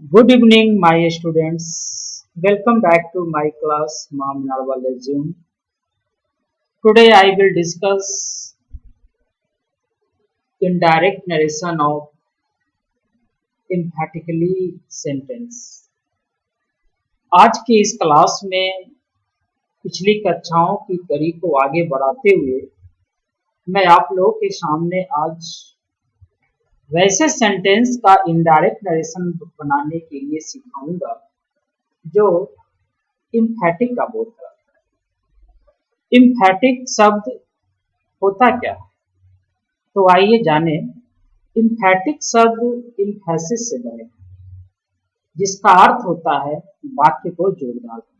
Good evening, my students. Welcome back to my class, Mom Narwal Resume. Today I will discuss indirect narration of emphatically sentence. आज की इस class में पिछली कक्षाओं की कड़ी को आगे बढ़ाते हुए मैं आप लोगों के सामने आज वैसे सेंटेंस का इनडायरेक्ट नरेशन बनाने के लिए सिखाऊंगा जो इम्फैटिक का बोध कराता है। इम्फैटिक शब्द होता क्या है? तो आइए जाने। इम्फैटिक शब्द इम्फेसिस से बने हैं, जिसका अर्थ होता है वाक्य को जोरदार करना।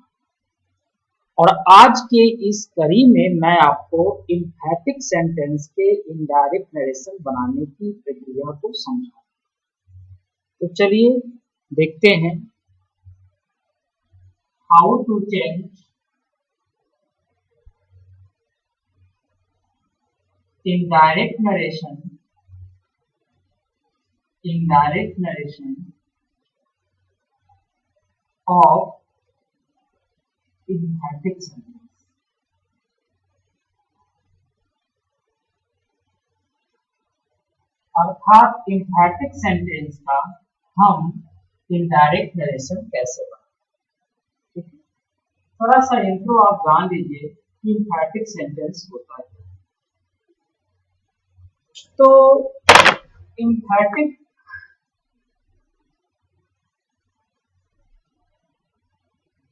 और आज के इस कड़ी में मैं आपको इम्फैटिक सेंटेंस के इनडायरेक्ट नरेशन बनाने की प्रक्रिया को समझाऊंगा। तो चलिए देखते हैं how to change indirect narration of emphatic sentence। अर्थात emphatic सेंटेंस का हम इनडायरेक्ट नरेशन कैसे बनाएं। ठीक है, थोड़ा सा इंट्रो आप जान लीजिए कि emphatic सेंटेंस होता है। तो emphatic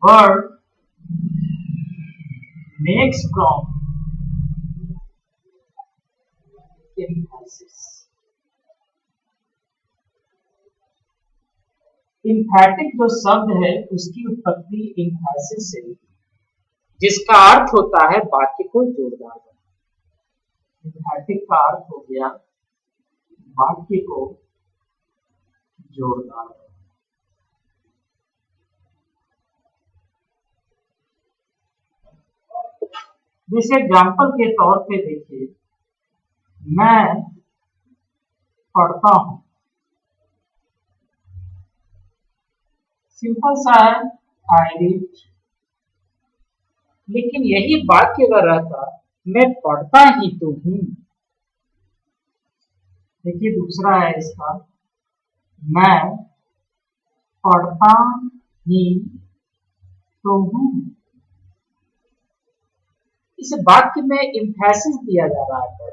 word makes from emphasis। Emphatic जो शब्द है उसकी उत्पत्ति इम्फेसिस से हुई, जिसका अर्थ होता है वाक्य को जोरदार बनाना। इम्फैटिक का अर्थ हो गया वाक्य को जोरदार बनाना। जैसे एग्जाम्पल के तौर पे देखिए, मैं पढ़ता हूं। सिंपल सा है, आई रीड। लेकिन यही वाक्य अगर रहता मैं पढ़ता ही तो हूं। देखिए दूसरा है इसका, मैं पढ़ता ही तो हूं। इस वाक्य में इम्फेसिस दिया जा रहा है,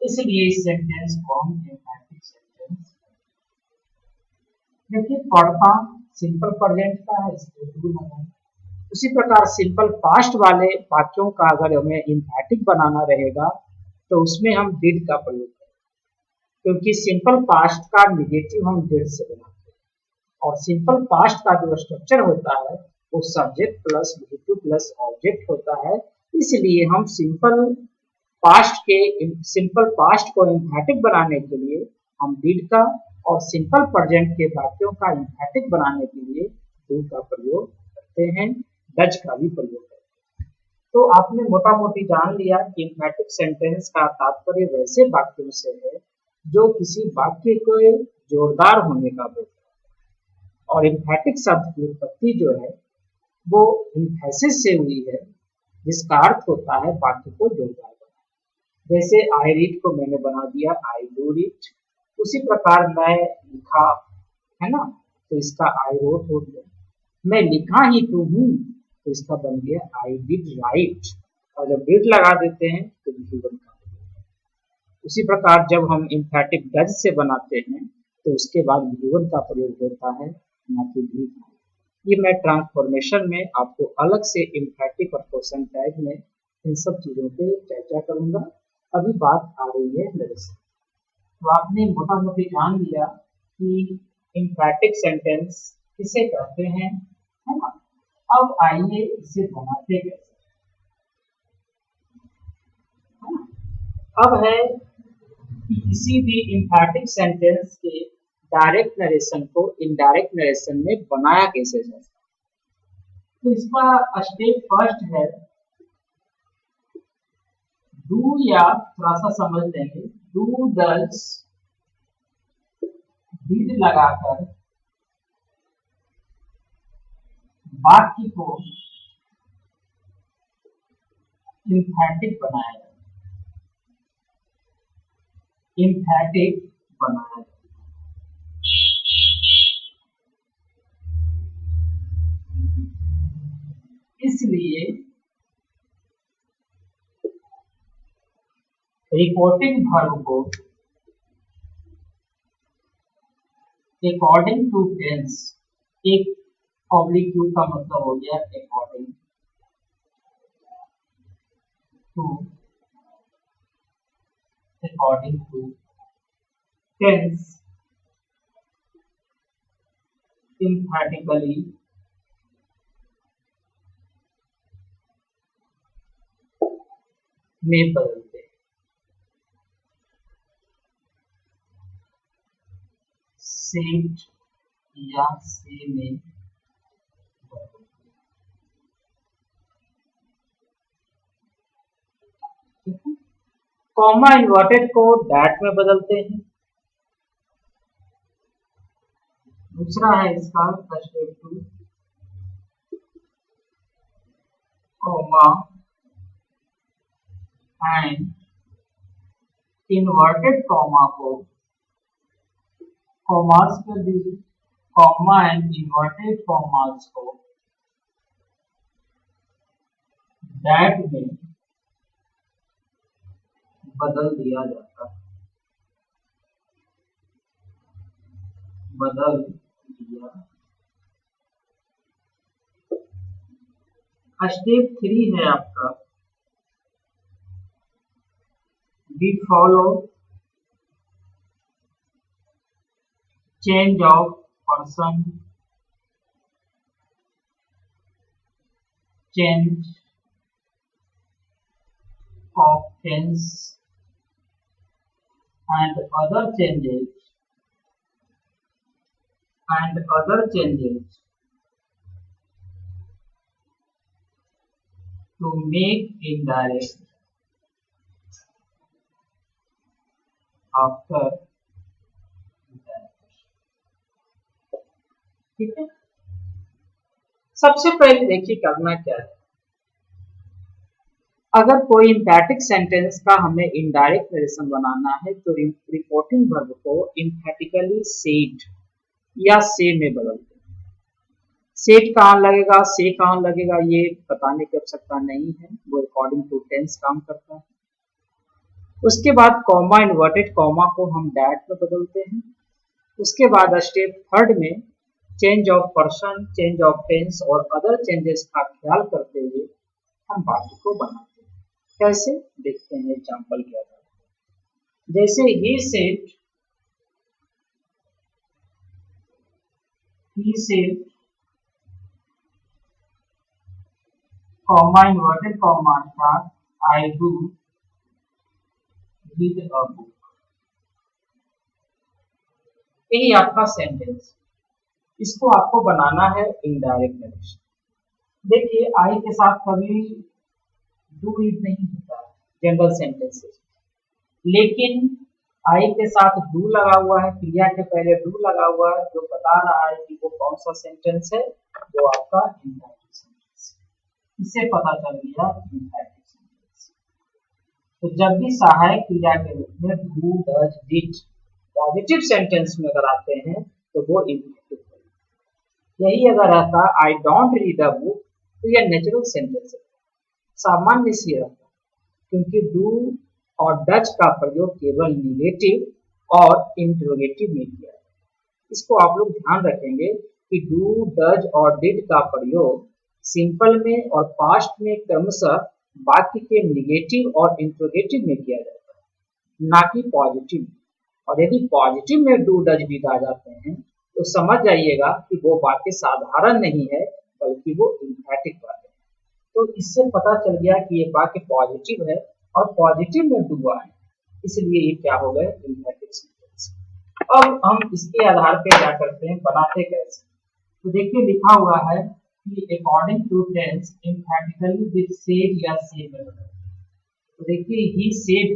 इसलिए इस सेंटेंस को हम एम्फैटिक सेंटेंस। देखिए पढ़ता सिंपल प्रेजेंट का है, इसलिए डू लगाएं। उसी प्रकार सिंपल पास्ट वाले वाक्यों का अगर हमें इम्फैटिक बनाना रहेगा तो उसमें हम डिड का प्रयोग करें, क्योंकि सिंपल पास्ट का निगेटिव हम डिड से बनाते हैं। और सिंपल पास्ट का जो स्ट्रक्चर होता है वो subject plus V2 plus object होता है। इसलिए हम सिंपल पास्ट को इम्फैटिक बनाने के लिए हम डिड का, और सिंपल प्रेजेंट के वाक्यों का इम्फैटिक बनाने के लिए डू का प्रयोग करते हैं, डज का भी प्रयोग करते हैं। तो आपने मोटा मोटी जान लिया कि इम्फैटिक सेंटेंस का तात्पर्य वैसे वाक्यों से है जो किसी वाक्य के जोरदार होने का बोलता है। और इम्फैटिक शब्द की उत्पत्ति जो है वो इम्फेसिस से हुई है, जिसका अर्थ होता है वाक्य को जोरदार बनाना। जैसे आई रीड को मैंने बना दिया आई डू रीड। उसी प्रकार मैं लिखा, है ना, तो इसका आई रोट हो गया। मैं लिखा ही तो हूं, तो इसका बन गया आई डिड राइट। और जब डिड लगा देते हैं तो गिवन का। उसी प्रकार जब हम इम्फैटिक डज से बनाते हैं तो उसके बाद गिवन का प्रयोग होता है, ना कि बी का। ये मैं ट्रांसफॉर्मेशन में आपको अलग से इम्फैटिक और क्वेश्चन टैग में इन सब चीजों पे चर्चा करूंगा। अभी बात आ रही है नरेशन। तो आपने मोटा मोटी जान लिया कि इम्फैटिक सेंटेंस किसे कहते हैं, है ना। अब आइए इसे बनाते कैसे, है ना। अब है कि किसी भी इम्फैटिक सेंटेंस के डायरेक्ट नरेशन को इनडायरेक्ट नरेशन में बनाया कैसे जा सकता है। तो इसका स्टेप फर्स्ट है डू, या थोड़ा सा समझ लेंगे, डू डज डिड लगाकर वाक्य को इम्फैटिक बनाया जाए, इम्फैटिक बनाया जाए। इसलिए रिपोर्टिंग वर्ब को अकॉर्डिंग टू टेंस, एक ऑब्लिक यू का मतलब हो गया according to, according to tense emphatically में बदलते हैं। सेड या से में बदलते हैं। कॉमा इन्वर्टेड को डैट में बदलते हैं। दूसरा है इसका step 2, comma and inverted comma को कॉमास कर दीजिए, कॉमा एंड इन्वर्टेड कॉमास को डैट में बदल दिया जाता है, बदल दिया। स्टेप 3 है आपका we follow change of person, change of tense and other changes to make indirect after indirect। ठीक है, सबसे पहले देखिए करना क्या है। अगर कोई इम्पैटिक सेंटेंस का हमें इनडायरेक्ट नरेशन बनाना है तो रिपोर्टिंग वर्ब को इम्पैटिकली सेड या से में बदलते हैं। सेड कहाँ लगेगा, से कहाँ लगेगा, ये बताने की आवश्यकता नहीं है, वो अकॉर्डिंग टू टेंस काम करता है। उसके बाद कॉमा इन्वर्टेड कॉमा को हम डैट में बदलते हैं। उसके बाद स्टेप 3 में change of person, change of tense और अदर चेंजेस का ख्याल करते हुए हम वाक्य को बनाते हैं। कैसे देखते हैं एग्जांपल के आधार पर। जैसे he said comma inverted comma start I do read a book। यही आपका सेंटेंस, इसको आपको बनाना है इनडायरेक्ट नरेशन। देखिए आई के साथ कभी डू रीड नहीं होता है जनरल सेंटेंसेस, लेकिन आई के साथ डू लगा हुआ है, क्रिया के पहले डू लगा हुआ है, जो बता रहा है कि वो कौन सा सेंटेंस है, वो आपका इनडायरेक्ट सेंटेंस। इससे पता चल गया इनडायरेक्ट सेंटेंस। तो जब भी सहायक क्रिया के रूप में do does did positive sentence में अगर आते हैं तो वो इनडायरेक्ट है। यही अगर रहता I don't read a book तो यह नेचुरल सेंटेंस है, सामान्य से रहता, क्योंकि डू और डज का प्रयोग केवल निगेटिव और इंटरोगेटिव में किया है। इसको आप लोग ध्यान रखेंगे कि डू डज और डिड का प्रयोग सिंपल में और पास्ट में क्रमशः वाक्य के निगेटिव और इंटरोगेटिव में किया जाता है, ना कि पॉजिटिव। और यदि पॉजिटिव में डू डज डिड आ जाते हैं तो समझ जाइएगा कि वो वाक्य साधारण नहीं है, बल्कि वो इम्फैटिक वाक्य है। तो इससे पता चल गया कि ये वाक्य पॉजिटिव है और पॉजिटिव में डू आए, इसलिए ये क्या हो गए इम्फैटिक सेंटेंस। अब हम इसके आधार पे क्या करते हैं, बनाते कैसे। तो देखिए लिखा हुआ है कि according to tense emphatically with said या से में बदलते। तो देखिए ही सेड,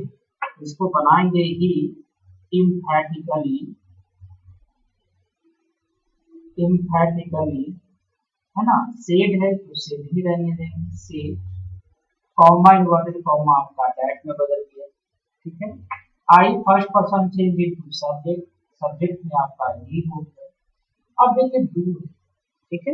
इसको बनाएंगे ही एम्फैटिकली है ना। सेड है तो सेड ही रहने देंगे, सेड। कॉमा इन्वर्टेड कॉमा आपका डायरेक्ट में बदल गया, ठीक है। I first person change into subject, subject में आपका ही हो गया। अब देखिए डू है, ठीक है।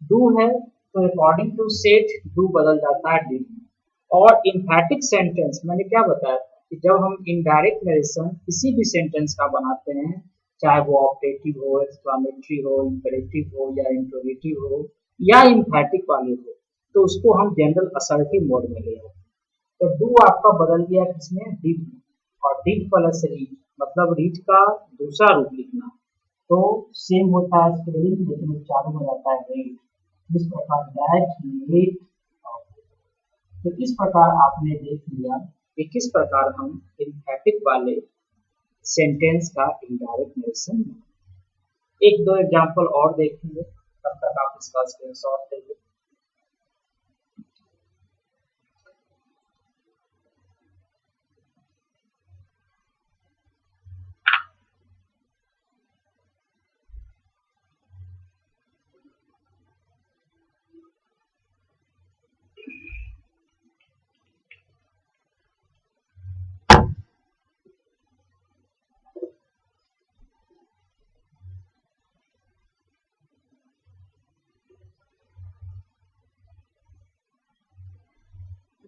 डू है तो अकॉर्डिंग टू सेट डू बदल जाता है डिड में। और इम्फैटिक सेंटेंस मैंने क्या बताया कि जब हम इनडायरेक्ट नरेशन किसी भी सेंटेंस का बनाते हैं, चाहे वो ऑब्जेक्टिव हो, एक्सक्लेमेटरी हो, इंपेरेटिव हो या इंट्रोगेटिव हो या इम्फैटिक वाले हो, तो उसको हम जनरल असर्टिव मोड में ले आते हैं। तो डू आपका बदल गया किसमें, डिड में। और डिड प्लस रीड मतलब रीड का दूसरा रूप लिखना, तो सेम होता है स्पेलिंग, लेकिन उच्चारण हो जाता है रीड। इस प्रकार दैट रीड। तो इस प्रकार आपने देख लिया कि किस प्रकार हम एम्फैटिक वाले सेंटेंस का इनडायरेक्ट नरेशन। एक दो एग्जांपल और देखेंगे, तब तक आप इसका स्क्रीनशॉट लीजिए।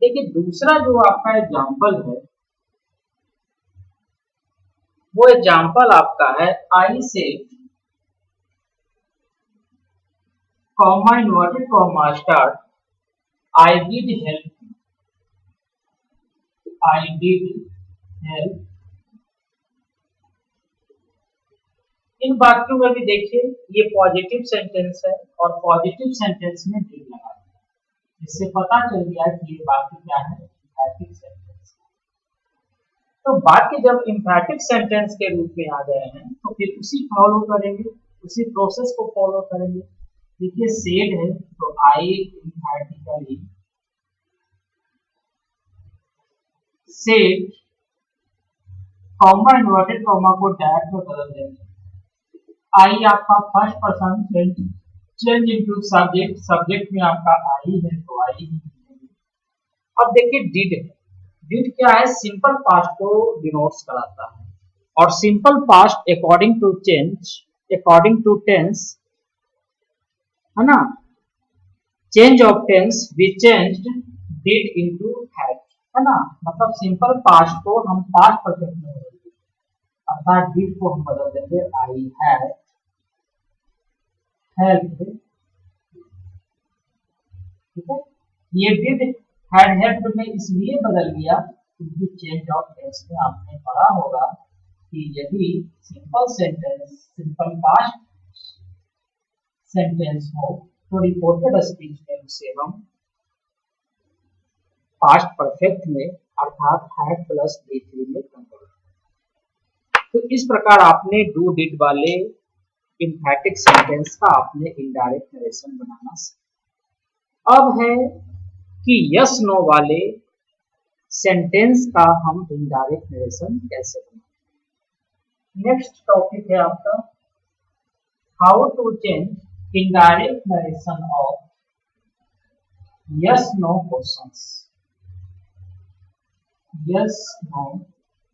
देखिए दूसरा जो आपका एग्जांपल है, वो एग्जांपल आपका है आई से comma inverted comma start I did help, I did help. इन वाक्यों में भी देखिए ये पॉजिटिव सेंटेंस है और पॉजिटिव सेंटेंस में डिड लगा दिया, जिससे पता चल गया कि ये वाक्य क्या है, एम्फैटिक सेंटेंस। तो वाक्य जब एम्फैटिक सेंटेंस के रूप में आ गए हैं तो फिर उसी फॉलो करेंगे, उसी प्रोसेस को फॉलो करेंगे। देखिए सेड है तो आई एम्फैटिकली सेड, कॉमा इन्वर्टेड कॉमा को डायरेक्ट में बदल देंगे। आई आपका first person change into subject, subject में आपका आई है तो आई ही लिखेंगे। अब देखिए डिड है, डिड क्या है, सिंपल पास्ट को डिनोट्स कराता है। और simple past according to change, according to tense, है ना, change of tense we changed did into had, है ना। मतलब सिंपल पास्ट को हम पास्ट परफेक्ट में बदल देंगे, अर्थात डिड को हम बदल देंगे आई हैड हेल्प, ठीक है। ये डिड हैड हेल्प में इसलिए बदल गया क्योंकि चेंज ऑफ टेंस में आपने पढ़ा होगा कि यदि simple sentence simple past sentence हो तो रिपोर्टेड स्पीच में उसे हम पास्ट परफेक्ट में अर्थात हैड प्लस D3 में कन्वर्ट। तो इस प्रकार आपने डू डिड वाले एम्फैटिक सेंटेंस का आपने इनडायरेक्ट नरेशन बनाना सीखा। अब है कि यस नो वाले सेंटेंस का हम इनडायरेक्ट नरेशन कैसे बनाएं। नेक्स्ट टॉपिक है आपका how to change indirect narration of yes no questions, yes no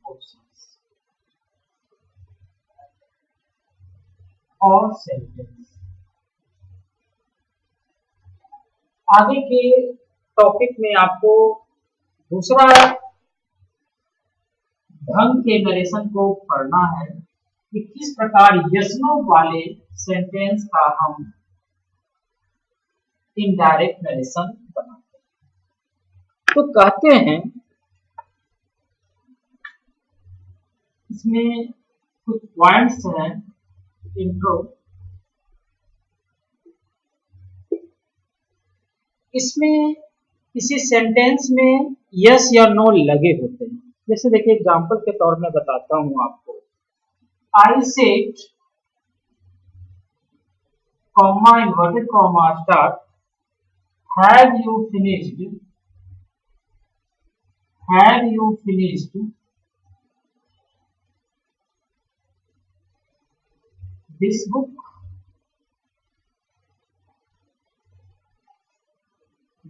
questions और सेंटेंस। आगे के टॉपिक में आपको दूसरा ढंग के नरेशन को पढ़ना है कि किस प्रकार यस नो वाले सेंटेंस का हम इनडायरेक्ट नरेशन बनाते हैं। तो कहते हैं इसमें कुछ पॉइंट्स हैं इंट्रो, इसमें किसी सेंटेंस में यस या नो लगे होते हैं। जैसे देखिए एग्जांपल के तौर में बताता हूं आपको, आई said comma inverted comma start have you finished, have you finished this book,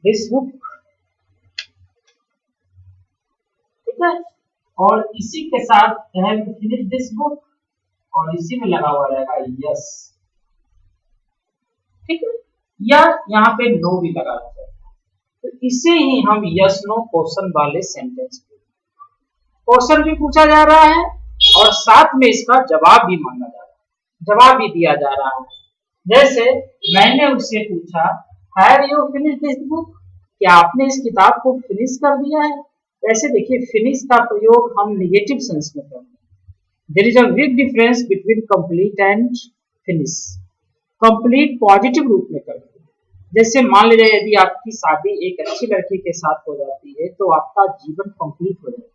this book, ठीक है। और इसी के साथ have you finish this book, और इसी में लगा हुआ रहेगा यस, ठीक है। या यहाँ पे नो भी लगा रहता है, तो इसे ही हम यस नो क्वेश्चन वाले सेंटेंस, क्वेश्चन भी पूछा जा रहा है और साथ में इसका जवाब भी मांगा जा रहा है, जवाब भी दिया जा रहा है। जैसे मैंने उससे पूछा have you finish this book, क्या आपने इस किताब को फिनिश कर दिया है। वैसे देखिए फिनिश का प्रयोग हम निगेटिव सेंस में करते हैं। There is a big difference between complete and finish. Complete positive रूप में करते हैं, जैसे मान लीजिए यदि आपकी शादी एक अच्छी लड़की के साथ हो जाती है तो आपका जीवन कंप्लीट हो जाता है,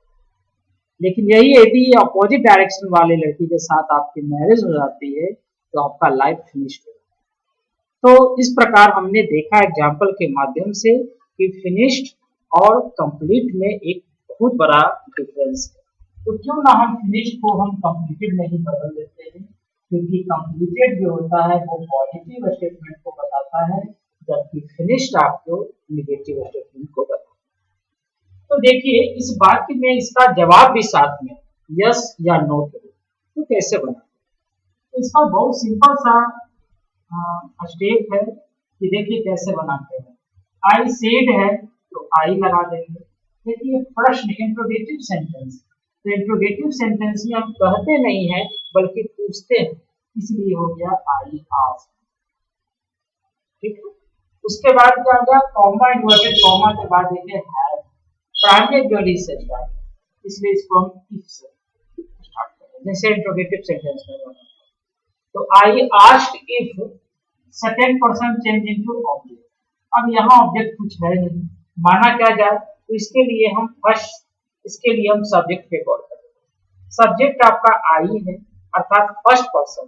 लेकिन यही यदि अपोजिट डायरेक्शन वाले लड़की के साथ आपकी मैरिज हो जाती है तो आपका लाइफ फिनिश हो जाता है। तो इस प्रकार हमने देखा एग्जाम्पल के माध्यम से कि फिनिश्ड और कंप्लीट में एक बहुत बड़ा डिफरेंस है। तो क्यों ना हम फिनिश्ड को हम कंप्लीटेड में ही बदल देते हैं, क्योंकि कंप्लीटेड जो होता है वो पॉजिटिव स्टेटमेंट को बताता है, जबकि फिनिश्ड आपको निगेटिव स्टेटमेंट को बताता है। तो देखिए इस बात में इसका जवाब भी साथ में यस या नो के तो कैसे बनाते हैं। तो इसका बहुत सिंपल सा स्टेप है कि देखिए कैसे बनाते हैं। आई सेड है तो आई लगा देंगे। देखिए प्रश्न इंट्रोगेटिव सेंटेंस, तो इंट्रोगेटिव सेंटेंस में हम कहते नहीं है बल्कि पूछते हैं, इसलिए हो गया आई आस्क्ड, ठीक है। उसके बाद क्या होगा, कॉमा इन्वर्टेड कॉमा के बाद देखिए हैव, प्राइमरी एक्जुएटरी से स्टार्ट, इसलिए इसको हम इफ से स्टार्ट करें जैसे इंट्रोगेटिव सेंटेंस में बना। तो I asked if second person change into object. अब यहाँ ऑब्जेक्ट कुछ है नहीं, माना क्या जाए, तो इसके लिए हम सब्जेक्ट पे गौर करें। सब्जेक्ट आपका आई है अर्थात फर्स्ट पर्सन,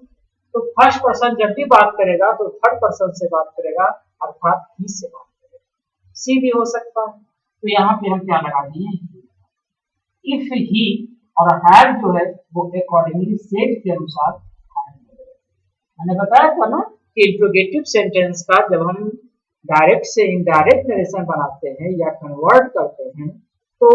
तो फर्स्ट पर्सन जब भी बात करेगा तो थर्ड पर्सन से बात करेगा अर्थात ही से बात करेगा, सी भी हो सकता है। तो यहाँ पे हम क्या लगा दिए, इफ ही और हैव जो है वो अकॉर्डिंगली सेट के अनुसार मैंने बताया था ना कि इंट्रोगेटिव सेंटेंस का जब हम डायरेक्ट से इनडायरेक्ट नरेशन बनाते हैं या कन्वर्ट करते हैं तो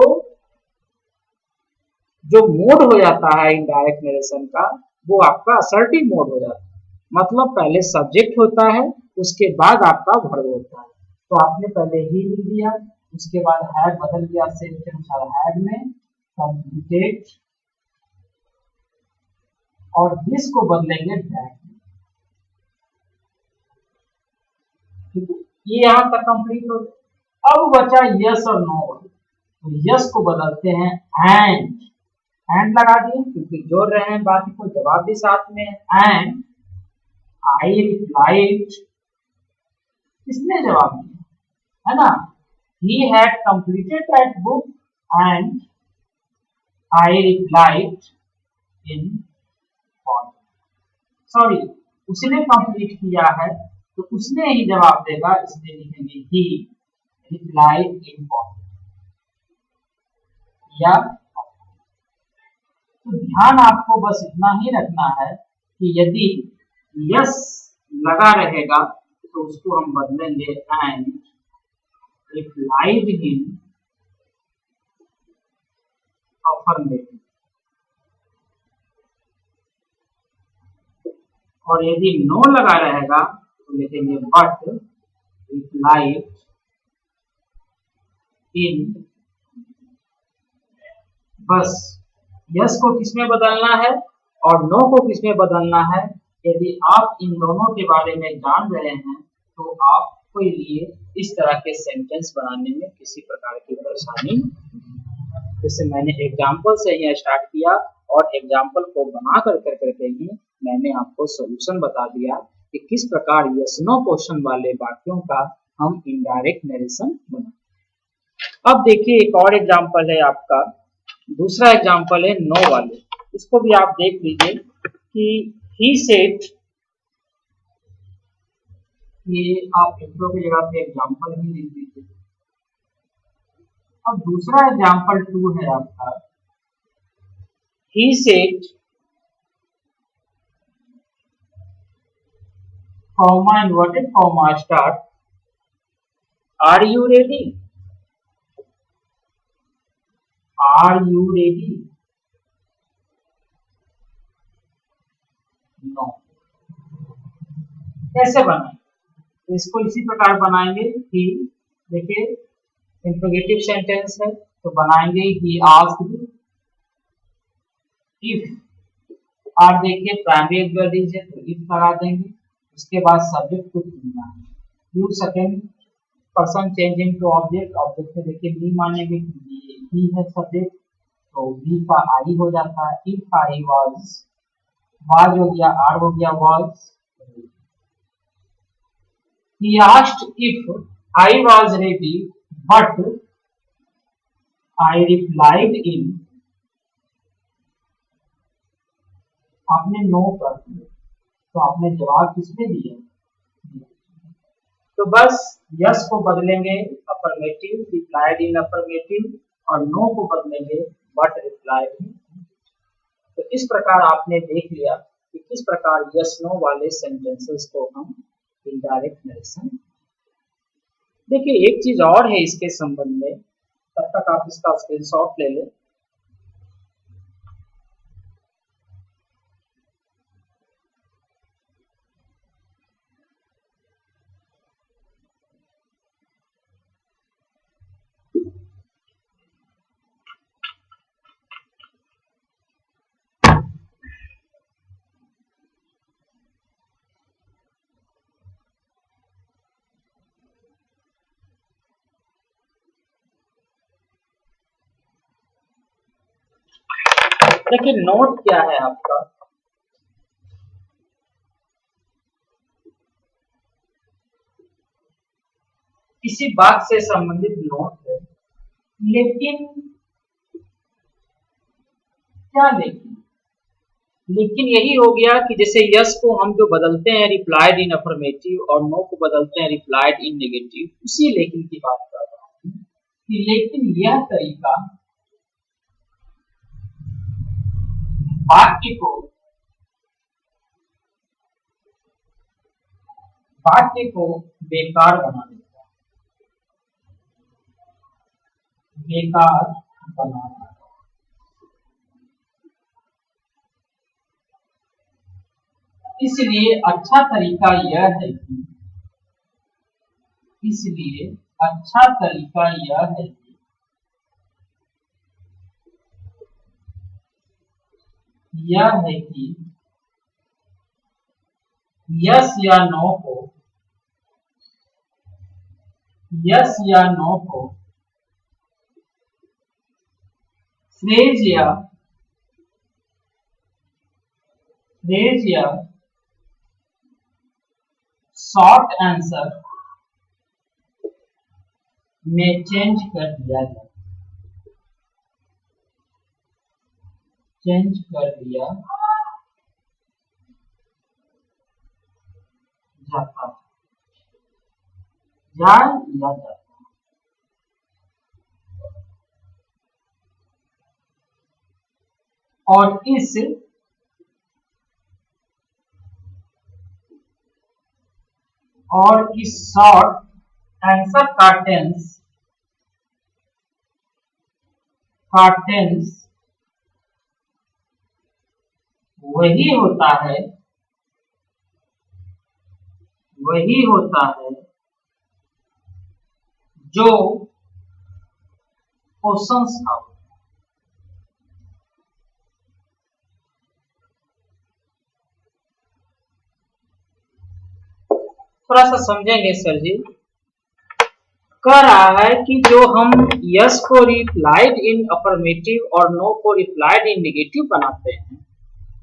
जो मोड हो जाता है इनडायरेक्ट नरेशन का वो आपका असर्टिव मोड हो जाता है। मतलब पहले सब्जेक्ट होता है उसके बाद आपका वर्ब होता है। तो आपने पहले ही लिख दिया, उसके बाद हैड बदल गया सेंस के अनुसार हैड में, कंप्लीटेड और दिस को बदलेंगे दैट। ठीक है, ये यहाँ तक कंप्लीट हो गया। अब बचा यस और नो, तो यस को बदलते हैं एंड लगा दिए क्योंकि जोड़ रहे हैं बात को, जवाब भी साथ में एंड आई रिप्लाइड, किसने जवाब दिया है ना, he had completed that book and I replied in form। Sorry, उसने कंप्लीट किया है तो उसने ही जवाब देगा, इसलिए लिखेंगे he replied in form या। तो ध्यान आपको बस इतना ही रखना है कि यदि यस लगा रहेगा तो उसको हम बदलेंगे एंड रिप्लाइड हिम अफर्मेटिव, और यदि नो लगा रहेगा तो लिखेंगे बट रिप्लाइड इन। बस यस को किसमें बदलना है और नो को किसमें बदलना है, यदि आप इन दोनों के बारे में जान रहे हैं तो आपके लिए इस तरह के सेंटेंस बनाने में किसी प्रकार की परेशानी। जैसे मैंने एग्जाम्पल से ही स्टार्ट किया और एग्जाम्पल को बना करके ही मैंने आपको सॉल्यूशन बता दिया कि किस प्रकार यस नो क्वेश्चन वाले वाक्यों का हम इनडायरेक्ट नरेशन बनाते। अब देखिए एक और एग्जाम्पल है आपका, दूसरा एग्जाम्पल है नो वाले, इसको भी आप देख लीजिए कि ही सेड, ये आप इंट्रो की जगह पे एग्जाम्पल ही लिख दीजिए। अब दूसरा एग्जाम्पल 2 है आपका, he said comma inverted comma start are you ready? Are you ready? No. कैसे बनाएंगे? तो इसको इसी प्रकार बनाएंगे कि देखिए इंट्रोगेटिव सेंटेंस है तो बनाएंगे ही आस्क्ड इफ। और देखिए प्राइमरी एडवर्ब है तो इफ लगा देंगे, उसके बाद सब्जेक्ट को चुनना है। You second person changing to object, object में देखिए बी मानेंगे कि बी है सब्जेक्ट तो बी का आई हो जाता है। इफ आई वाज हो गया, आर हो गया was. He asked if I was ready, but I replied in। आपने नो कर दिया तो आपने जवाब किसने दिया? तो बस यस को बदलेंगे अफर्मेटिव, रिप्लाइड इन अफर्मेटिव, और नो को बदलेंगे बट रिप्लाइड इन। तो इस प्रकार आपने देख लिया कि किस प्रकार यस नो वाले सेंटेंसेस को हम इनडायरेक्ट नरेशन। देखिए एक चीज और है इसके संबंध में, तब तक आप इसका स्क्रीनशॉट ले लें। देखिए नोट क्या है आपका, किसी बात से संबंधित नोट है, लेकिन क्या लेकिन यही हो गया कि जैसे यस को हम जो बदलते हैं रिप्लाइड इन अफर्मेटिव और नो को बदलते हैं रिप्लाइड इन नेगेटिव, उसी लेकिन की बात कर रहा हूं कि लेकिन यह तरीका वाक्य को बेकार बना देता है, बेकार बना देता है। इसलिए अच्छा तरीका यह है कि यस या नो को फ्रेज या शॉर्ट आंसर में चेंज कर दिया जाता है। और इस शॉर्ट आंसर का टेंस वही होता है जो क्वेश्चंस का। थोड़ा सा समझेंगे सर जी। कह रहा है कि जो हम यस को रिप्लाइड इन अफर्मेटिव और नो को रिप्लाइड इन नेगेटिव बनाते हैं,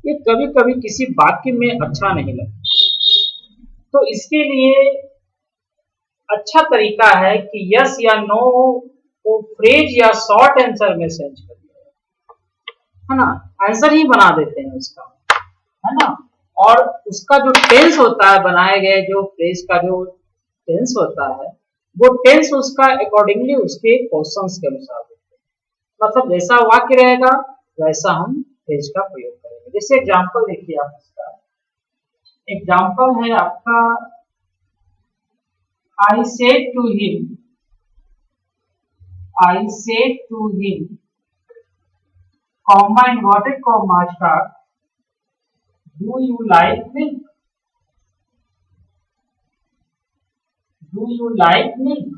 ये कभी कभी किसी वाक्य में अच्छा नहीं लगता। तो इसके लिए अच्छा तरीका है कि यस या नो को फ्रेज या शॉर्ट आंसर में चेंज कर दिया है ना, आंसर ही बना देते हैं उसका, है ना। और उसका जो टेंस होता है, बनाए गए जो फ्रेज का जो टेंस होता है, वो टेंस उसका अकॉर्डिंगली उसके क्वेश्चंस के अनुसार होते हैं। मतलब जैसा वाक्य रहेगा वैसा हम फ्रेज का प्रयोग करेंगे। जैसे एग्जांपल देखिए आप, इसका एग्जांपल है आपका, I said to him I said to him, comma inverted comma start, do you like milk? Do you like milk?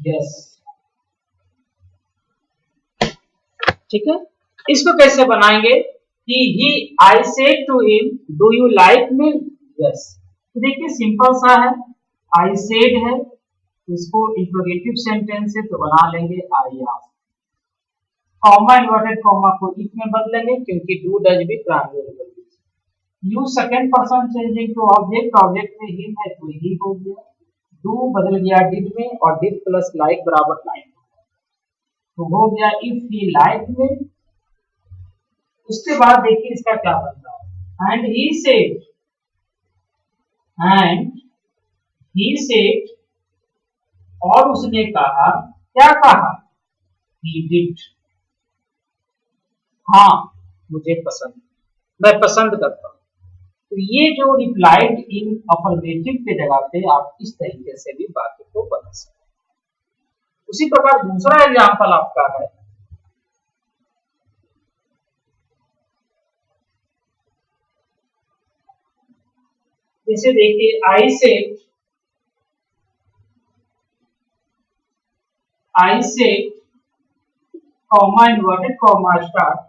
Yes. ठीक है, इसको कैसे बनाएंगे कि he I said to him do you like milk? Yes. तो देखिए simple सा है, आई सेड है, इसको इंट्रोगेटिव सेंटेंस है तो बना लेंगे I asked. Comma inverted comma को इफ में बदलेंगे क्योंकि डू डज भी primary verb. You second person changing to object, object में हिम है तो ही हो गया, डू बदल गया डिड में और डिड प्लस लाइक बराबर लाइन, तो हो गया इफ ही लाइक में। उसके बाद देखिए इसका क्या बनता है, and he said, and he said, और उसने कहा, क्या कहा? ही डिड, हाँ मुझे पसंद, मैं पसंद करता हूं। तो ये जो रिप्लाइड इन अफर्मेटिव के जगह पे आप इस तरीके से भी वाक्य को बना सकते हैं। उसी प्रकार दूसरा एग्जाम्पल आपका है, जैसे देखिए I said comma inverted comma start,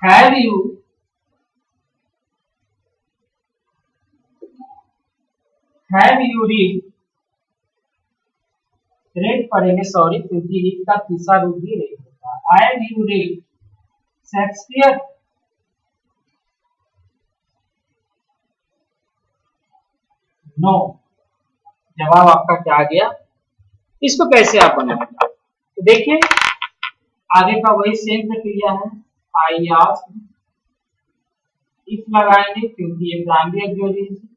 have you read पढ़ेंगे, सॉरी, क्योंकि रीड का तीसरा रूप भी रेड होता है। Have you read Shakespeare? No. जवाब आपका क्या आ गया? इसको कैसे आप बनाएंगे? तो देखिए आगे का वही सेम प्रक्रिया है, आई आस्क्ड, इफ लगाएंगे क्योंकि ये primary exclusive,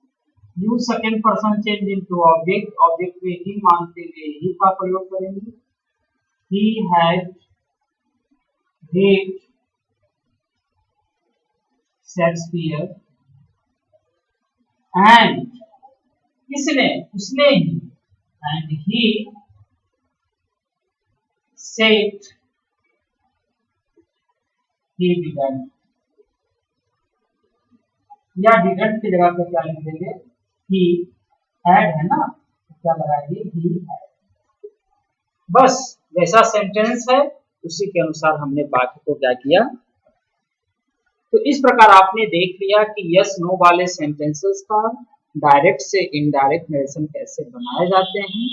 you second person change into object, object में ही मानते हुए ही का प्रयोग करेंगे, he had read Shakespeare, and किसने? उसने he, and he said he didn't, या डिडंट की जगह पे क्या लिख देंगे? ही हैड है ना, तो क्या लगाएंगे? He had. बस जैसा सेंटेंस है उसी के अनुसार हमने वाक्य को क्या किया। तो इस प्रकार आपने देख लिया कि यस नो वाले सेंटेंसेस का डायरेक्ट से इनडायरेक्ट नरेशन कैसे बनाए जाते हैं,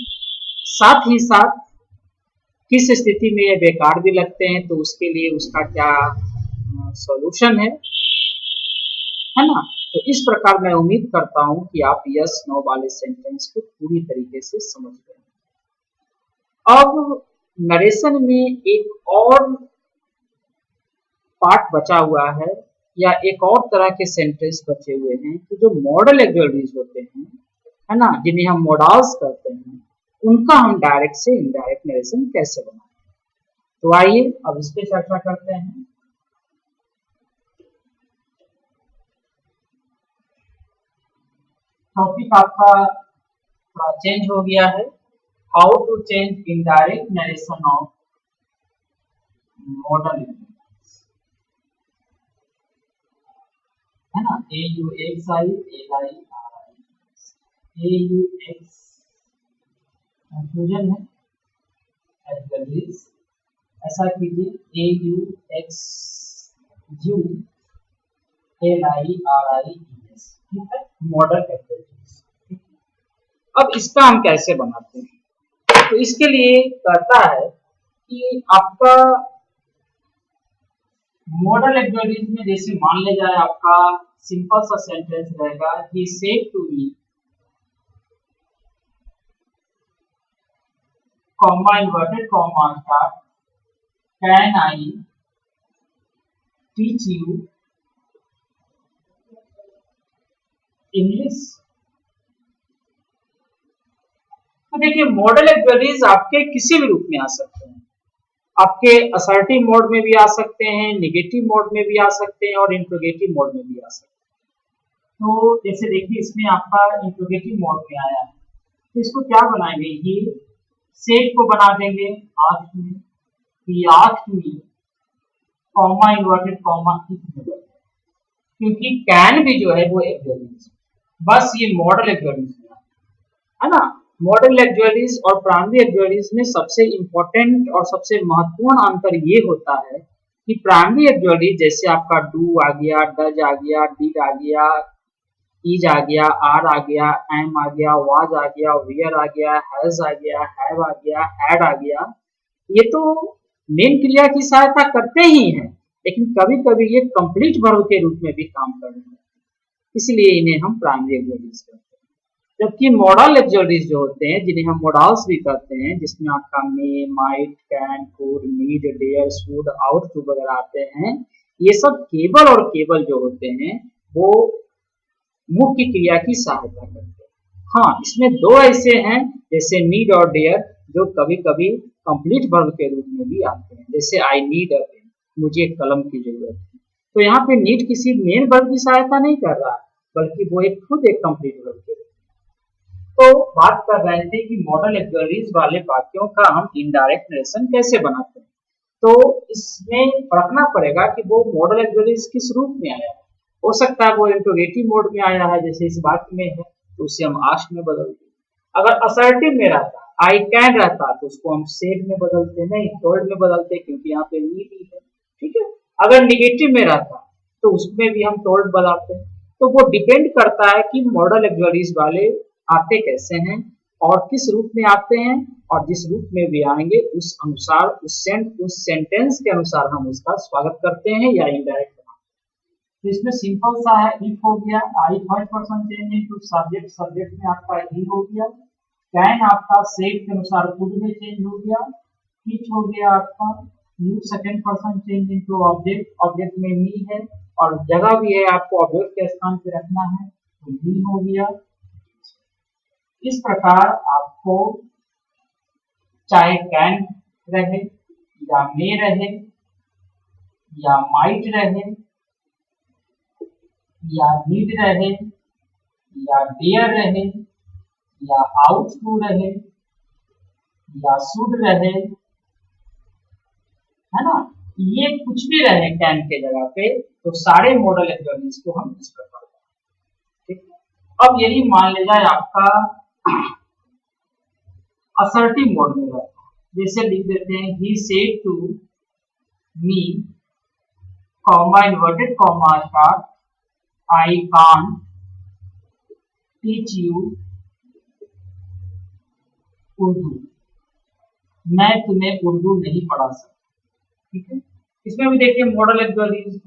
साथ ही साथ किस स्थिति में ये बेकार भी लगते हैं तो उसके लिए उसका क्या सॉल्यूशन है ना। तो इस प्रकार मैं उम्मीद करता हूं कि आप यस नो वाले सेंटेंस को पूरी तरीके से समझ गए। अब नरेशन में एक और पार्ट बचा हुआ है या एक और तरह के सेंटेंस बचे हुए हैं कि जो मॉडल एक्सक्लूसिव होते हैं, है ना, जिन्हें हम मोडाल्स कहते हैं, उनका हम डायरेक्ट से इनडायरेक्ट नरेशन कैसे बनाएं। तो आइए अब इस पे चर्चा करते हैं। टॉपिक आपका थोड़ा चेंज हो गया है, how to change indirect narration of modal, है ना, A U X I L I R I, A U X confusion है एज, ऐसा कीजिए A U X U L I R I S, ठीक है, मॉडल एक्टिविटीज। अब इसका हम कैसे बनाते हैं? तो इसके लिए कहता है कि आपका मॉडल एक्टिविटीज में जैसे मान ले जाए आपका सिंपल सा सेंटेंस रहेगा, he said to me, comma inverted comma start, can I teach you English. तो देखिए मॉडल एक्टिविटीज आपके किसी भी रूप में आ सकते हैं, आपके असर्टिव मोड में भी आ सकते हैं, नेगेटिव मोड में भी आ सकते हैं और इंट्रोगेटिव मोड में भी आ सकते हैं। तो जैसे देखिए इसमें आपका इंट्रोगेटिव मोड में आया है, तो इसको क्या बनाएंगे, ये सेट को बना देंगे आस्क में, कि ask me comma inverted comma if, क्योंकि कैन भी जो है वो एक्सुअलिटीज, बस ये मॉडल एक्सुअलिटीज है ना। मॉडल एक्सुअलिटीज और प्राइमरी एक्सुअलिटीज में सबसे इंपॉर्टेंट और सबसे महत्वपूर्ण अंतर ये होता है कि प्राइमरी एक्सुअलिटीज जैसे आपका डू आ गया, डज आ गया, डिड आ गया, इज आ गया, आर आ गया, एम आ गया, वाज आ गया, वेयर आ गया, हैज आ गया, हैव आ गया, हैड आ गया, ये तो मेन क्रिया की सहायता करते ही हैं, लेकिन कभी कभी ये कंप्लीट वर्ब के रूप में भी काम कर रहे हैं, इसलिए इन्हें हम प्राइमरी एक्सुअलिटीज कहते हैं। जबकि मॉडल एक्सुअलिटीज जो होते हैं, जिन्हें हम मॉडल्स भी कहते हैं, जिसमें आपका may, might, can, could, need, dare, should, ought to वगैरह आते हैं, ये सब केवल और केवल जो होते हैं वो मुख्य क्रिया की सहायता करते हैं। हाँ, इसमें दो ऐसे हैं जैसे नीड और डेयर, जो कभी कभी कंप्लीट वर्ब के रूप में भी आते हैं, जैसे आई नीड अ पेन, मुझे कलम की जरूरत है। तो यहाँ पे नीड किसी मेन वर्ब की सहायता नहीं कर रहा, बल्कि वो एक खुद एक कंप्लीट वर्ब के रूप में। तो बात कर रहे थे कि मॉडल एक्सुअलिटीज वाले वाक्यों का हम इनडायरेक्ट नरेशन कैसे बनाते हैं। तो इसमें परखना पड़ेगा कि वो मॉडल एक्सुअलिटीज किस रूप में आया है। हो सकता है वो इंट्रोगेटिव मोड में आया है, जैसे इस वाक्य में है, तो उसे हम आस्क में बदल दें। अगर असर्टिव में रहता, आई कैन रहता, तो उसको हम सेड में बदलते, नहीं टोल्ड में बदलते, क्योंकि यहाँ पे नीड ही है। ठीक है, अगर निगेटिव में रहता तो उसमें भी हम टोल्ड बदलते। तो वो डिपेंड करता है कि मॉडल एक्सुअलिटीज वाले आते कैसे हैं और किस रूप में आते हैं, और जिस रूप में भी आएंगे उस अनुसार उस सेंटेंस के अनुसार हम उसका स्वागत करते हैं या इनडायरेक्ट। तो इसमें सिंपल सा है, इफ हो गया, I first person change into subject, subject में आपका ही हो गया, कैन आपका सेट के अनुसार कुड में चेंज हो गया, टीच हो गया आपका, you second person change into object, object में मी है और जगह भी है आपको ऑब्जेक्ट के स्थान पे रखना है, तो मी हो गया। इस प्रकार आपको चाहे कैन रहे या मे रहे या माइट रहे या नीड रहे या डेयर रहे या आउट टू रहे या शुड रहे, है ना, ये कुछ भी रहे कैन के जगह पे, तो सारे मॉडल एक्सुअलिटीज को हम इस प्रकार, ठीक है। अब यदि मान लिया जाए आपका असर्टिव मोड में रहता है, जैसे लिख देते हैं he said to me comma inverted comma start I can't teach you Urdu, मैं तुम्हें उर्दू नहीं पढ़ा सकता। ठीक है, इसमें भी देखिए मॉडल एक्सुअलिटीज,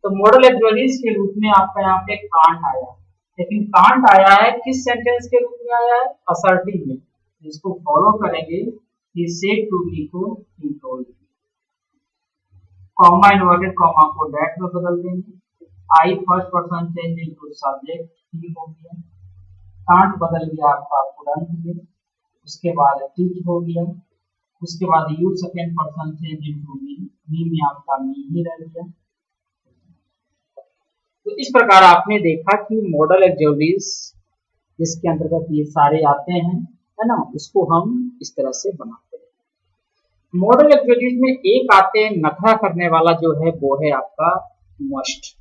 तो मॉडल एक्सुअलिटीज के रूप में आपका यहाँ पे कांट आया, लेकिन कांट आया है किस सेंटेंस के रूप में आया है, असर्टिव में, जिसको फॉलो करेंगे कि सेड टू मी को he told, comma inverted comma को दैट में बदल देंगे, I first person change into subject he हो गया, कांट बदल गया आपका कुडंट में, उसके बाद टीच हो गया, उसके बाद you second person change into me, me में आपका मी ही रह गया। तो इस प्रकार आपने देखा कि मॉडल एक्सुअलिटीज जिसके अंतर्गत ये सारे आते हैं, है ना, उसको हम इस तरह से बनाते हैं। मॉडल एक्सुअलिटीज में एक आते हैं नखरा करने वाला जो है, वो है आपका मस्ट।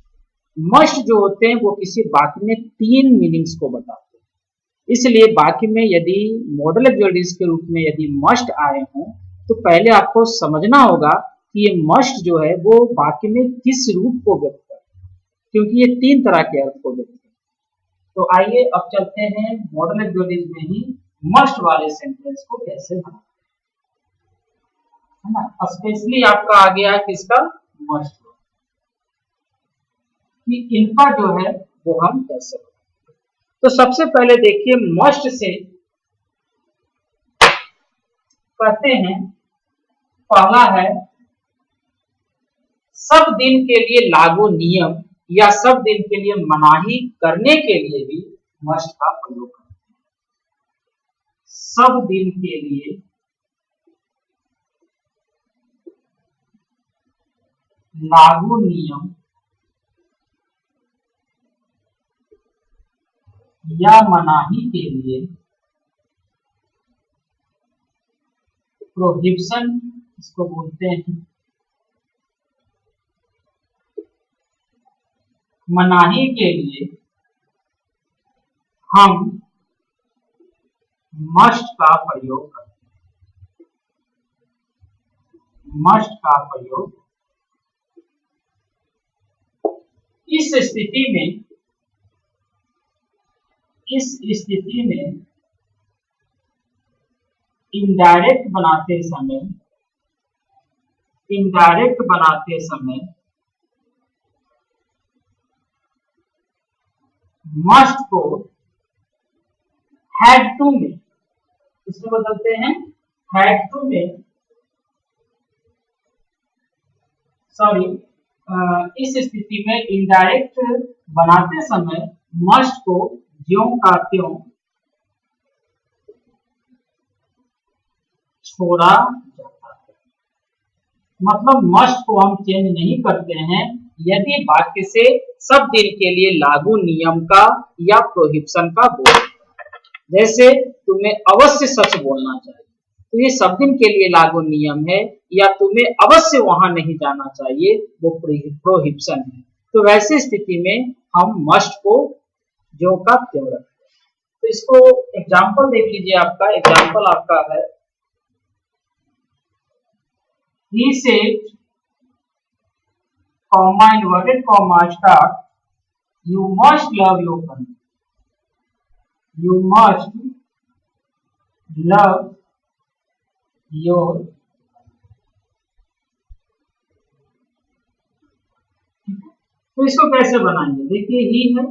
मस्ट जो होते हैं वो किसी वाक्य में 3 मीनिंग्स को बताते हैं, इसलिए वाक्य में यदि मॉडल एक्सुअलिटीज के रूप में यदि मस्ट आए हों, तो पहले आपको समझना होगा कि ये मस्ट जो है वो वाक्य में किस रूप को व्यक्त करता है, क्योंकि ये 3 तरह के अर्थ को व्यक्त करता है। तो आइए अब चलते हैं मॉडल एक्सुअलिटीज में ही मस्ट वाले सेंटेंस को कैसे बनाते हैं, है ना। स्पेशली आपका आ गया है किसका, मस्ट, कि इनका जो है वो हम कैसे बनाते। तो सबसे पहले देखिए मस्ट से कहते हैं, पहला है सब दिन के लिए लागू नियम या सब दिन के लिए मनाही करने के लिए भी मस्ट का प्रयोग करते हैं। सब दिन के लिए लागू नियम या मनाही के लिए, प्रोहिबिशन इसको बोलते हैं, मनाही के लिए हम मस्ट का प्रयोग करते हैं, मस्ट का प्रयोग। इस स्थिति में इनडायरेक्ट बनाते समय मस्ट को हैड टू में, इसमें बदलते हैं हैड टू में, सॉरी, इस स्थिति में इनडायरेक्ट बनाते समय मस्ट को ज्यों का त्यों छोड़ा जाता है। मतलब मस्ट को हम चेंज नहीं करते हैं यदि वाक्य से सब दिन के लिए लागू नियम का या प्रोहिबिशन का बोध। जैसे तुम्हें अवश्य सच बोलना चाहिए, तो ये सब दिन के लिए लागू नियम है, या तुम्हें अवश्य वहां नहीं जाना चाहिए, वो प्रोहिबिशन है। तो वैसी स्थिति में हम मस्ट को जो का त्यों रखते हैं। तो इसको एग्जाम्पल देख लीजिए, आपका एग्जाम्पल आपका है, he said, comma inverted comma start, you must love your country, you must love your, तो इसको कैसे बनाएंगे, देखिए ही है,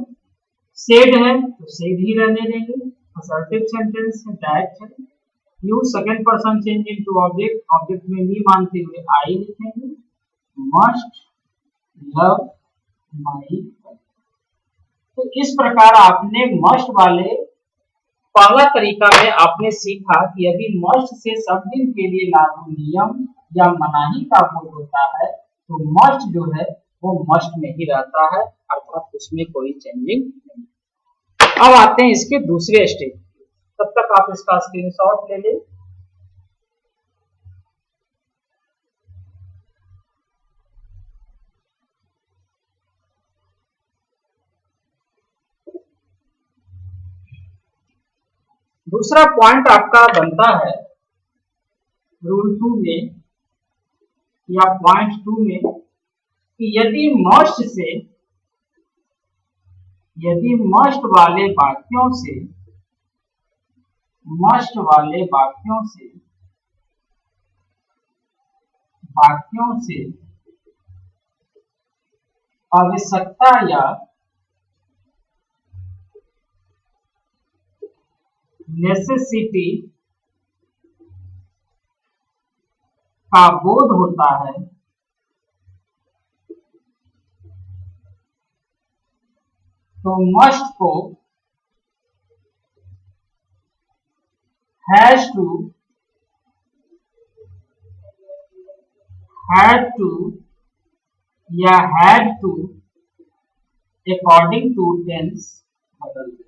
सेड है तो सेड ही रहने देंगे, असर्टिव सेंटेंस है, डायरेक्ट है, use second person change into object, object में भी मानते हुए आई लिखेंगे, मस्ट लव माई। तो इस प्रकार आपने मस्ट वाले पहला तरीका में आपने सीखा कि यदि मस्ट से सब दिन के लिए लागू नियम या मनाही का बोध होता है तो मस्ट जो है वो मस्ट में ही रहता है, अर्थात उसमें कोई चेंजिंग नहीं। अब आते हैं इसके दूसरे स्टेज, तब तक आप इसका स्क्रीनशॉट ले लें। दूसरा पॉइंट आपका बनता है रूल 2 में या पॉइंट 2 में कि यदि मस्ट वाले वाक्यों से आवश्यकता या नेसेसिटी का बोध होता है तो मस्ट को हैज टू, हैड टू या had to according to tense बदल दे।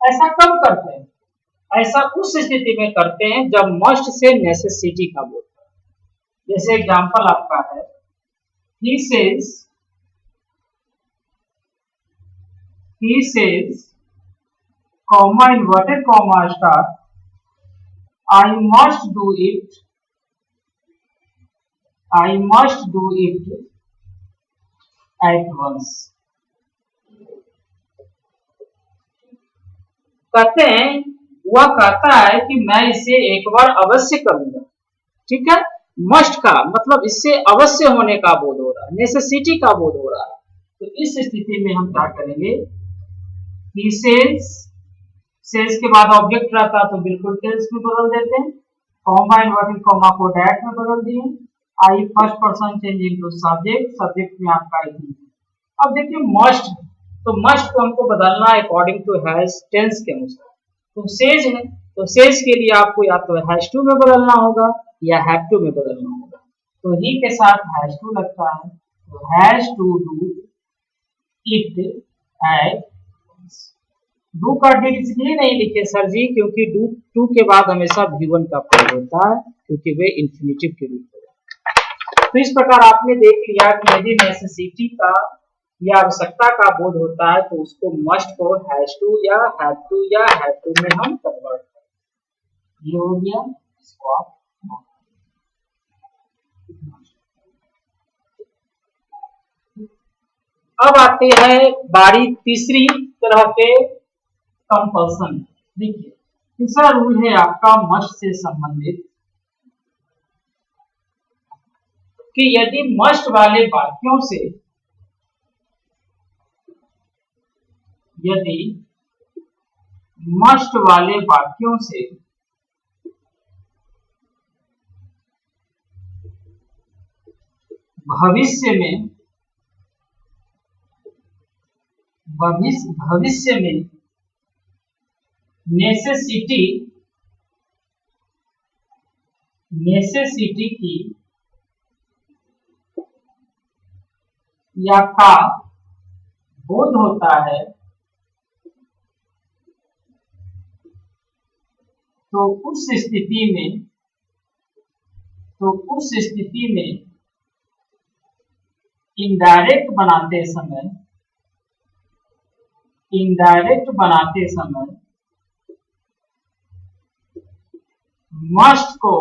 ऐसा कब करते हैं? ऐसा उस स्थिति में करते हैं जब मस्ट से नेसेसिटी का बोध है। जैसे एग्जांपल आपका है, he says comma inverted comma start, I must do it at once। कहते हैं, वह कहता है कि मैं इसे एक बार अवश्य करूंगा। ठीक है, मस्ट का मतलब इससे अवश्य होने का बोध हो रहा है, नेसेसिटी का बोध हो रहा है। तो इस स्थिति में हम क्या करेंगे, he says के बाद ऑब्जेक्ट रहता तो बिल्कुल टेंस में बदल देते हैं, कॉमा इन्वर्टेड कॉमा को डैट में बदल दिए, I first person change into subject, subject में आपका आई। अब देखिए मस्ट, तो मस्ट को हमको बदलना है अकॉर्डिंग टू हैज टेंस के अनुसार। तो सेज है तो सेज के लिए आपको या तो हैज टू में बदलना होगा या हैव टू में बदलना होगा। तो ही के साथ हैज टू लगता है, has to do it at, do का डिड इसलिए नहीं लिखे सर जी क्योंकि डू टू के बाद हमेशा V1 का प्रयोग होता है क्योंकि वे इंफिनिटिव के रूप में। तो इस प्रकार आपने देख लिया कि यदि नेसेसिटी का या आवश्यकता का बोध होता है तो उसको मस्ट को हैज टू या हैव टू में हम कन्वर्ट करें। ये हो गया, इसको आप अब आते हैं बारी तीसरी तरह के कंपल्सन। देखिए तीसरा रूल है आपका मस्ट से संबंधित कि यदि मस्ट वाले वाक्यों से यदि मस्ट वाले वाक्यों से भविष्य में नेसेसिटी की या का बोध होता है तो उस स्थिति में इनडायरेक्ट बनाते समय मस्ट को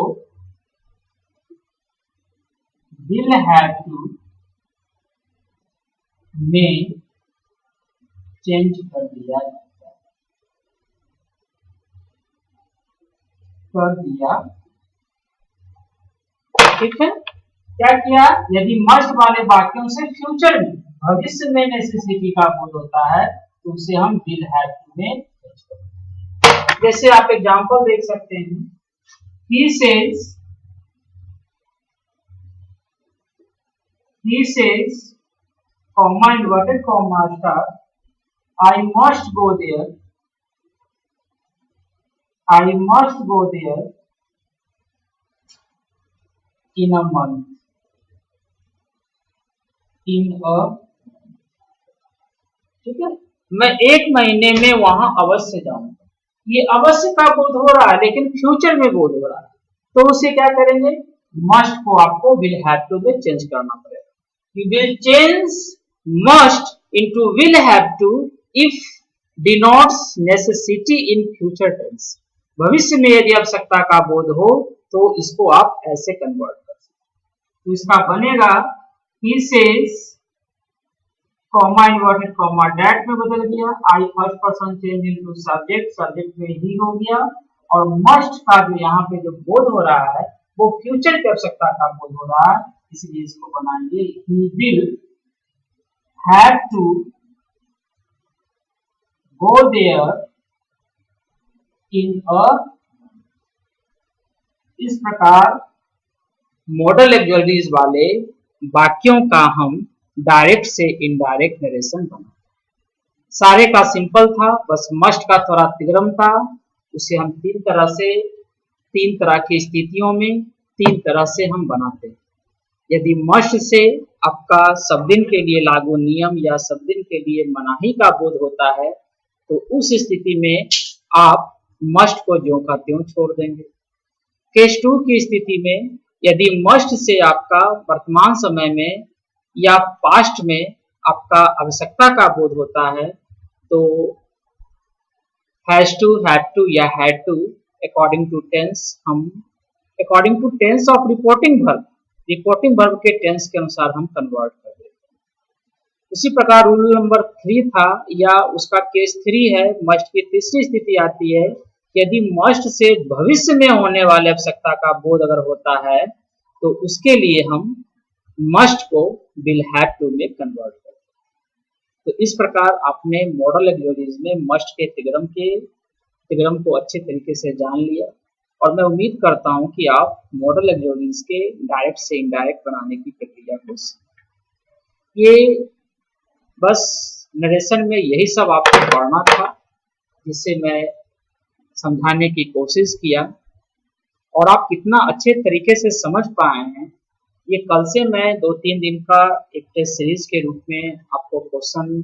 विल हैव टू में चेंज कर दिया। ठीक है, क्या किया, यदि मस्ट वाले वाक्यों से फ्यूचर में भविष्य में नेसेसिटी का बोध होता है तो उसे हम विल हैव टू में चेंज कर देंगे। जैसे आप एग्जांपल देख सकते हैं, he says comma inverted comma star I must go there in a month ठीक है, मैं एक महीने में वहां अवश्य जाऊंगा। ये अवश्य का बोध हो रहा है लेकिन फ्यूचर में बोध हो रहा है तो उसे क्या करेंगे, मस्ट को आपको विल हैव टू में चेंज करना पड़ेगा। You will change must into will have to if denotes necessity in future tense। भविष्य में यदि आवश्यकता का बोध हो तो इसको आप ऐसे कन्वर्ट कर सकते हैं। तो इसका बनेगा he says comma inverted comma that में बदल गया, I first person change into subject में ही हो गया, और मस्ट का जो यहाँ पे जो बोध हो रहा है वो फ्यूचर की आवश्यकता का बोध हो रहा है, इसलिए इसको बनाएंगे he will have to go there in a. इस प्रकार मॉडल एक्सुअलिटीज वाले वाक्यों का हम डायरेक्ट से इनडायरेक्ट नरेशन बना। सारे का सिंपल था, बस मस्ट का थोड़ा तिग्रम था। उसे हम तीन तरह की स्थितियों में तीन तरह से हम बनाते हैं। यदि मस्ट से आपका सब दिन के लिए लागू नियम या सब दिन के लिए मनाही का बोध होता है तो उस स्थिति में आप मस्ट को ज्यों का त्यों छोड़ देंगे। केस 2 की स्थिति में यदि मस्ट से आपका वर्तमान समय में या पास्ट में आपका आवश्यकता का बोध होता है तो हैज टू, हैड टू या had to according to tense हम according to tense of reporting verb के टेंस के अनुसार हम कन्वर्ट कर देते हैं। उसी प्रकार रूल नंबर 3 था या उसका केस 3 है, मस्ट की तीसरी स्थिति आती है, यदि मस्ट से भविष्य में होने वाले आवश्यकता का बोध अगर होता है तो उसके लिए हम मस्ट को विल हैव टू में कन्वर्ट करते हैं। तो इस प्रकार आपने मॉडल एक्सुअलिटीज में मस्ट के तिग्रम को अच्छे तरीके से जान लिया, और मैं उम्मीद करता हूं कि आप मॉडल एक्सुअलिटीज के डायरेक्ट से इनडायरेक्ट बनाने की प्रक्रिया को ये बस नरेशन में यही सब आपको पढ़ना था, जिससे मैं समझाने की कोशिश किया, और आप कितना अच्छे तरीके से समझ पाए हैं ये कल से मैं 2-3 दिन का एक टेस्ट सीरीज के रूप में आपको क्वेश्चन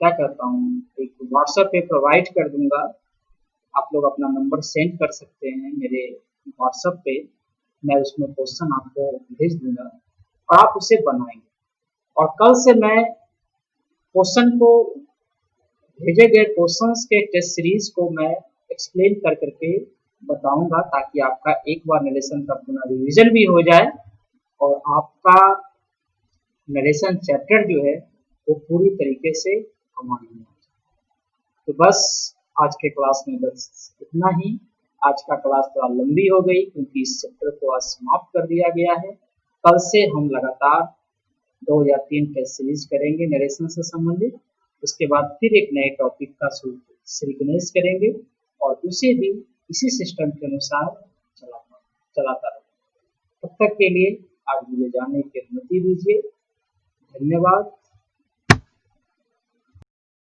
क्या करता हूँ, एक व्हाट्सएप पे प्रोवाइड कर दूंगा। आप लोग अपना नंबर सेंड कर सकते हैं मेरे व्हाट्सएप पे, मैं उसमें क्वेश्चन आपको भेज दूंगा और आप उसे बनाएंगे। और कल से मैं क्वेश्चन को, भेजे गए क्वेश्चंस के टेस्ट सीरीज को मैं एक्सप्लेन कर करके बताऊंगा, ताकि आपका एक बार नरेशन का पूरा रिवीजन भी हो जाए और आपका नरेशन चैप्टर जो है वो पूरी तरीके से कमांड में आ जाए। तो बस आज के क्लास में बस इतना ही। आज का क्लास थोड़ा लंबी हो गई क्योंकि इस चैप्टर को आज समाप्त कर दिया गया है। कल से हम लगातार 2 या 3 टेस्ट सीरीज करेंगे नरेशन से संबंधित। उसके बाद फिर एक नए टॉपिक का सीक्वेंस करेंगे और उसे भी इसी सिस्टम के अनुसार चलाता रहेंगे। तब तक के लिए आज मुझे जाने की अनुमति दीजिए। धन्यवाद।